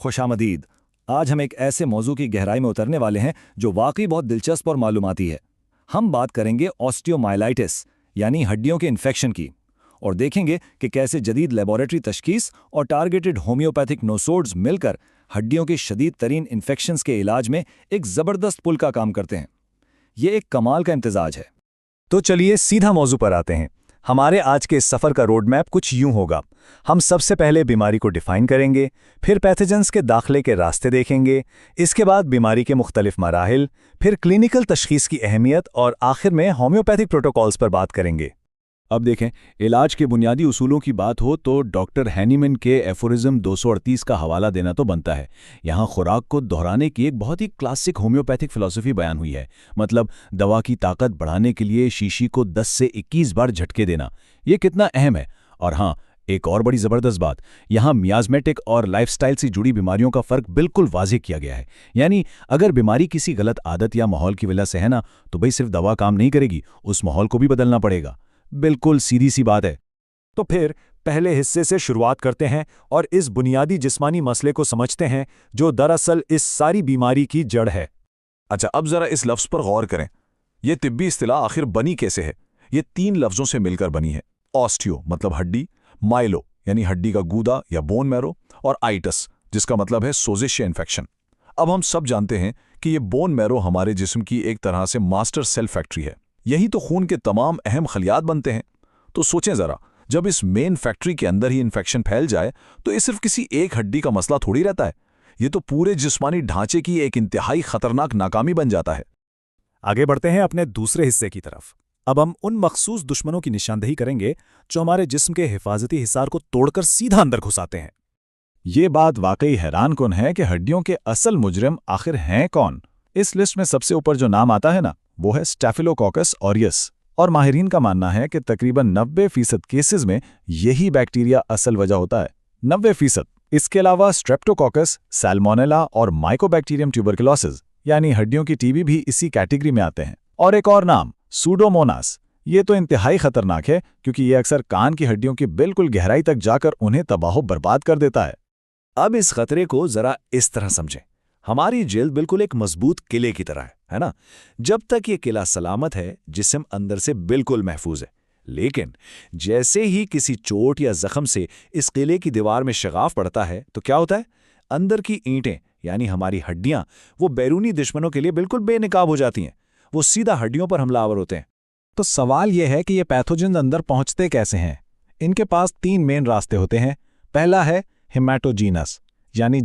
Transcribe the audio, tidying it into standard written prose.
खुशामदीद। आज हम एक ऐसे मौजू की गहराई में उतरने वाले हैं जो वाकई बहुत दिलचस्प और मालूमाती है। हम बात करेंगे ऑस्टियोमाइलाइटिस यानी हड्डियों के इन्फेक्शन की, और देखेंगे कि कैसे जदीद लेबोरेटरी तशखीस और टारगेटेड होम्योपैथिक नोसोड्स मिलकर हड्डियों के शदीद तरीन इन्फेक्शंस के इलाज में एक ज़बरदस्त पुल का काम करते हैं। ये एक कमाल का इम्तिजाज है। तो चलिए सीधा मौजू पर आते हैं। हमारे आज के इस सफ़र का रोड मैप कुछ यूं होगा। हम सबसे पहले बीमारी को डिफाइन करेंगे, फिर पैथोजेंस के दाखिले के रास्ते देखेंगे, इसके बाद बीमारी के मुख्तलिफ मराहिल, फिर क्लिनिकल तशखीस की अहमियत और आखिर में होम्योपैथिक प्रोटोकॉल्स पर बात करेंगे। अब देखें, इलाज के बुनियादी उसूलों की बात हो तो डॉक्टर हैनीमैन के एफोरिज्म 238 का हवाला देना तो बनता है। यहाँ खुराक को दोहराने की एक बहुत ही क्लासिक होम्योपैथिक फिलॉसफी बयान हुई है। मतलब दवा की ताकत बढ़ाने के लिए शीशी को 10 से 21 बार झटके देना, ये कितना अहम है। और हाँ, एक और बड़ी ज़बरदस्त बात, यहाँ मियाज़मेटिक और लाइफस्टाइल से जुड़ी बीमारियों का फ़र्क बिल्कुल वाज़ेह किया गया है। यानी अगर बीमारी किसी गलत आदत या माहौल की वजह से है ना, तो भाई सिर्फ दवा काम नहीं करेगी, उस माहौल को भी बदलना पड़ेगा। बिल्कुल सीधी सी बात है। तो फिर पहले हिस्से से शुरुआत करते हैं और इस बुनियादी जिस्मानी मसले को समझते हैं जो दरअसल इस सारी बीमारी की जड़ है। अच्छा, अब जरा इस लफ्ज़ पर गौर करें। यह तिब्बी इस्तिलाह आखिर बनी कैसे है? ये 3 लफ्ज़ों से मिलकर बनी है। ऑस्टियो मतलब हड्डी, माइलो यानी हड्डी का गूदा या बोन मैरो, और आइटस जिसका मतलब है सोजिश या इन्फेक्शन। अब हम सब जानते हैं कि ये बोन मैरो हमारे जिस्म की एक तरह से मास्टर सेल फैक्ट्री है। यही तो खून के तमाम अहम खलियात बनते हैं। तो सोचें ज़रा, जब इस मेन फैक्ट्री के अंदर ही इन्फेक्शन फैल जाए तो ये सिर्फ किसी एक हड्डी का मसला थोड़ी रहता है। ये तो पूरे जिस्मानी ढांचे की एक इंतहाई खतरनाक नाकामी बन जाता है। आगे बढ़ते हैं अपने दूसरे हिस्से की तरफ। अब हम उन मखसूस दुश्मनों की निशानदेही करेंगे जो हमारे जिस्म के हिफाजती हिसार को तोड़कर सीधा अंदर घुसाते हैं। ये बात वाकई हैरानकुन है कि हड्डियों के असल मुजरिम आखिर हैं कौन। इस लिस्ट में सबसे ऊपर जो नाम आता है ना, वो है स्टैफिलोकोकस ऑरियस, और माहिरीन का मानना है कि तकरीबन 90% केसेस में यही बैक्टीरिया असल वजह होता है। 90%। इसके अलावा स्ट्रेप्टोकोकस, सैल्मोनेला और माइकोबैक्टीरियम ट्यूबरकुलोसिस यानी हड्डियों की टीबी भी इसी कैटेगरी में आते हैं। और एक और नाम, सूडोमोनास। ये तो इंतहाई खतरनाक है क्योंकि ये अक्सर कान की हड्डियों की बिल्कुल गहराई तक जाकर उन्हें तबाह बर्बाद कर देता है। अब इस खतरे को जरा इस तरह समझें। हमारी जिल्द बिल्कुल एक मजबूत किले की तरह है ना? जब तक ये किला सलामत है, जिस्म अंदर से बिल्कुल महफूज है। लेकिन जैसे ही किसी चोट या जख्म से इस किले की दीवार में शगाफ पड़ता है तो क्या होता है? अंदर की ईंटें यानी हमारी हड्डियां, वो बैरूनी दुश्मनों के लिए बिल्कुल बेनकाब हो जाती हैं। वो सीधा हड्डियों पर हमलावर होते हैं। तो सवाल यह है कि ये पैथोजन अंदर पहुंचते कैसे हैं? इनके पास 3 मेन रास्ते होते हैं। पहला है हेमाटोजीनस यानी